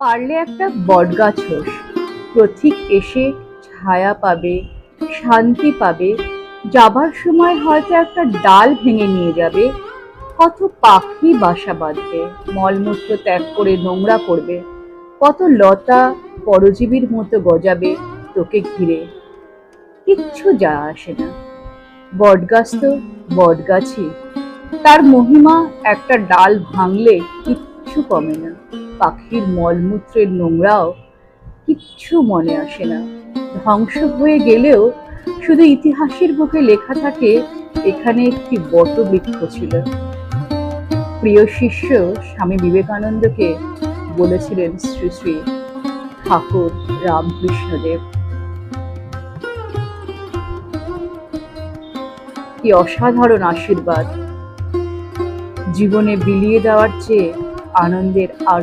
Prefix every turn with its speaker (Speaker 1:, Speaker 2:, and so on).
Speaker 1: পারলে একটা বটগাছ হোস, পথিক এসে ছায়া পাবে, শান্তি পাবে। যাবার সময় হয়তো একটা ডাল ভেঙে নিয়ে যাবে। কত পাখি বাসা বাঁধবে, মলমূত্র ত্যাগ করে নোংরা করবে। কত লতা পরজীবীর মতো গজাবে তোকে ঘিরে। কিচ্ছু যায় আসে না। বটগাছ তো বটগাছই, তার মহিমা একটা ডাল ভাঙলে কিচ্ছু কমে না। পাখির মলমূত্রের নোংরাও কিচ্ছু মনে আসে না। ধ্বংস হয়ে গেলেও শুধু ইতিহাসের বুকে লেখা থাকে, এখানে একটি বটবৃক্ষ ছিল। প্রিয় শিষ্য স্বামী বিবেকানন্দকে বলেছিলেন শ্রী শ্রী ঠাকুর রামকৃষ্ণদেব। কি অসাধারণ আশীর্বাদ! জীবনে বিলিয়ে দেওয়ার চেয়ে আনন্দের আর